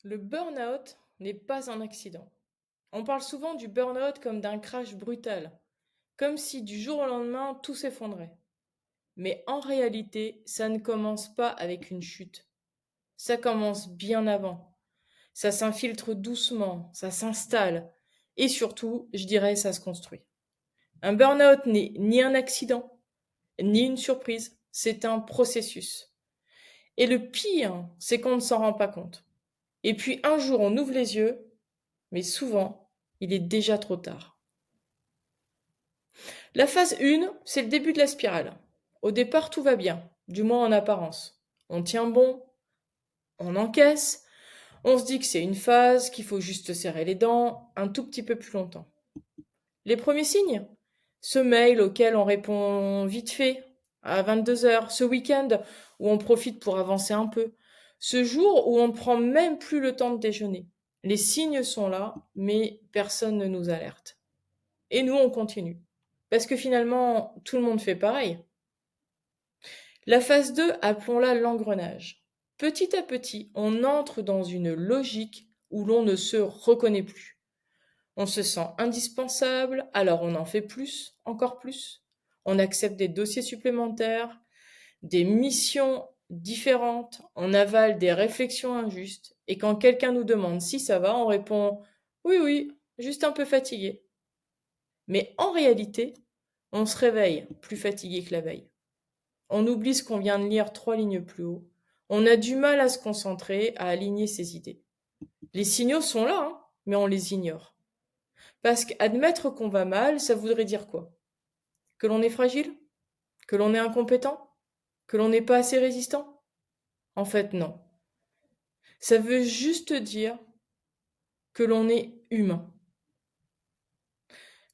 Le burn-out n'est pas un accident. On parle souvent du burn-out comme d'un crash brutal, comme si du jour au lendemain tout s'effondrait. Mais en réalité, ça ne commence pas avec une chute. Ça commence bien avant. Ça s'infiltre doucement, ça s'installe. Et surtout, je dirais, ça se construit. Un burn-out n'est ni un accident, ni une surprise, c'est un processus. Et le pire, c'est qu'on ne s'en rend pas compte. Et puis un jour, on ouvre les yeux, mais souvent, il est déjà trop tard. La phase 1, c'est le début de la spirale. Au départ, tout va bien, du moins en apparence. On tient bon, on encaisse, on se dit que c'est une phase, qu'il faut juste serrer les dents un tout petit peu plus longtemps. Les premiers signes? Ce mail auquel on répond vite fait, à 22 heures, ce week-end où on profite pour avancer un peu, ce jour où on ne prend même plus le temps de déjeuner. Les signes sont là, mais personne ne nous alerte. Et nous, on continue. Parce que finalement, tout le monde fait pareil. La phase 2, appelons-la l'engrenage. Petit à petit, on entre dans une logique où l'on ne se reconnaît plus. On se sent indispensable, alors on en fait plus, encore plus. On accepte des dossiers supplémentaires, des missions différentes, on avale des réflexions injustes, et quand quelqu'un nous demande si ça va, on répond oui, oui, juste un peu fatigué. Mais en réalité, on se réveille plus fatigué que la veille. On oublie ce qu'on vient de lire 3 lignes plus haut. On a du mal à se concentrer, à aligner ses idées. Les signaux sont là, hein, mais on les ignore. Parce qu'admettre qu'on va mal, ça voudrait dire quoi? Que l'on est fragile? Que l'on est incompétent? Que l'on n'est pas assez résistant? En fait, non. Ça veut juste dire que l'on est humain.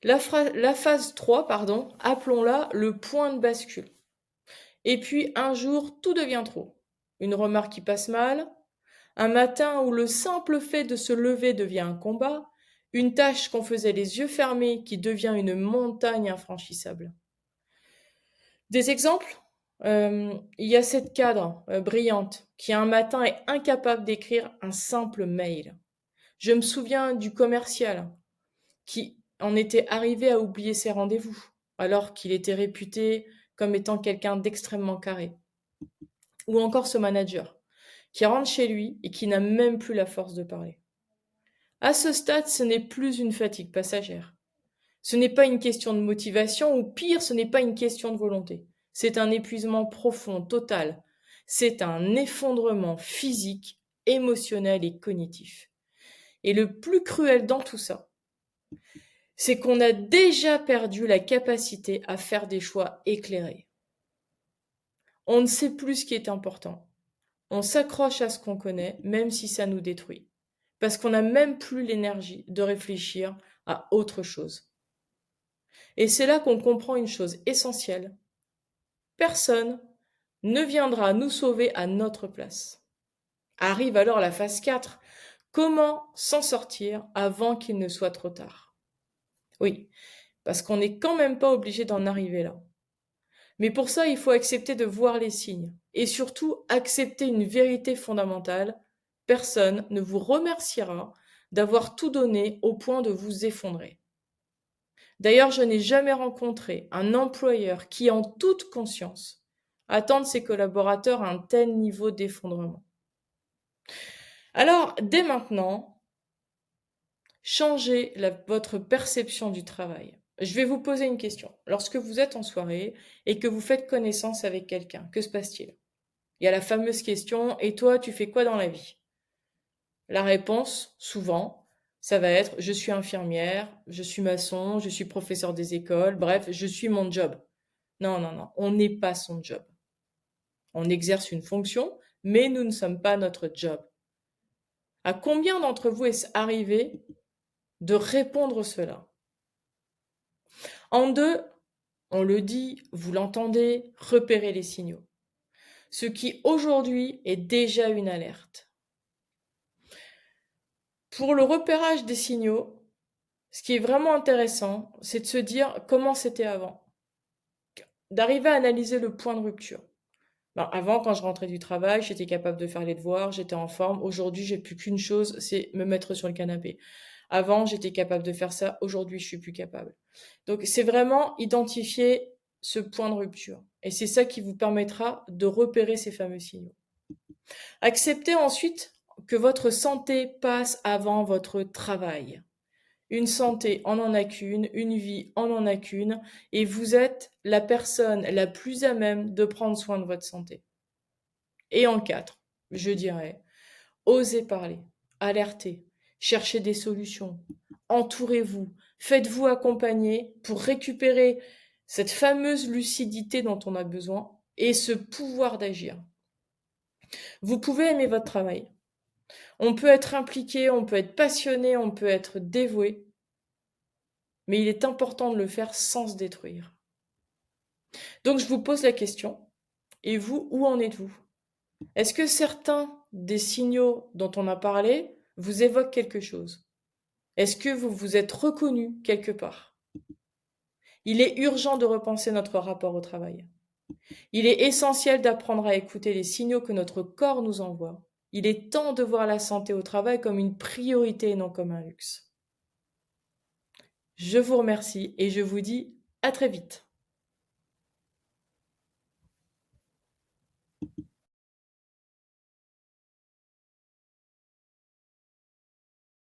La phase 3, pardon, appelons-la le point de bascule. Et puis un jour, tout devient trop. Une remarque qui passe mal, un matin où le simple fait de se lever devient un combat, une tâche qu'on faisait les yeux fermés qui devient une montagne infranchissable. Des exemples? Il y a cette cadre brillante qui un matin est incapable d'écrire un simple mail. Je me souviens du commercial qui en était arrivé à oublier ses rendez-vous, alors qu'il était réputé comme étant quelqu'un d'extrêmement carré. Ou encore ce manager, qui rentre chez lui et qui n'a même plus la force de parler. À ce stade, ce n'est plus une fatigue passagère. Ce n'est pas une question de motivation, ou pire, ce n'est pas une question de volonté. C'est un épuisement profond, total. C'est un effondrement physique, émotionnel et cognitif. Et le plus cruel dans tout ça, c'est qu'on a déjà perdu la capacité à faire des choix éclairés. On ne sait plus ce qui est important. On s'accroche à ce qu'on connaît, même si ça nous détruit. Parce qu'on n'a même plus l'énergie de réfléchir à autre chose. Et c'est là qu'on comprend une chose essentielle. Personne ne viendra nous sauver à notre place. Arrive alors la phase 4. Comment s'en sortir avant qu'il ne soit trop tard? Oui, parce qu'on n'est quand même pas obligé d'en arriver là. Mais pour ça, il faut accepter de voir les signes et surtout accepter une vérité fondamentale. Personne ne vous remerciera d'avoir tout donné au point de vous effondrer. D'ailleurs, je n'ai jamais rencontré un employeur qui, en toute conscience, attend de ses collaborateurs un tel niveau d'effondrement. Alors, dès maintenant, changez votre perception du travail. Je vais vous poser une question. Lorsque vous êtes en soirée et que vous faites connaissance avec quelqu'un, que se passe-t-il? Il y a la fameuse question, et toi, tu fais quoi dans la vie? La réponse, souvent, ça va être, je suis infirmière, je suis maçon, je suis professeur des écoles, bref, je suis mon job. Non, non, non, on n'est pas son job. On exerce une fonction, mais nous ne sommes pas notre job. À combien d'entre vous est-ce arrivé de répondre cela? En deux, on le dit, vous l'entendez, repérez les signaux. Ce qui aujourd'hui est déjà une alerte. Pour le repérage des signaux, ce qui est vraiment intéressant, c'est de se dire comment c'était avant, d'arriver à analyser le point de rupture. Ben, avant, quand je rentrais du travail, j'étais capable de faire les devoirs, j'étais en forme. Aujourd'hui, j'ai plus qu'une chose, c'est me mettre sur le canapé. Avant, j'étais capable de faire ça. Aujourd'hui, je suis plus capable. Donc, c'est vraiment identifier ce point de rupture. Et c'est ça qui vous permettra de repérer ces fameux signaux. Acceptez ensuite que votre santé passe avant votre travail. Une santé, on n'en a qu'une, une vie, on n'en a qu'une, et vous êtes la personne la plus à même de prendre soin de votre santé. Et en quatre, je dirais, osez parler, alertez, cherchez des solutions, entourez-vous, faites-vous accompagner pour récupérer cette fameuse lucidité dont on a besoin et ce pouvoir d'agir. Vous pouvez aimer votre travail. On peut être impliqué, on peut être passionné, on peut être dévoué, mais il est important de le faire sans se détruire. Donc je vous pose la question, et vous, où en êtes-vous? Est-ce que certains des signaux dont on a parlé vous évoquent quelque chose? Est-ce que vous vous êtes reconnu quelque part? Il est urgent de repenser notre rapport au travail. Il est essentiel d'apprendre à écouter les signaux que notre corps nous envoie. Il est temps de voir la santé au travail comme une priorité et non comme un luxe. Je vous remercie et je vous dis à très vite.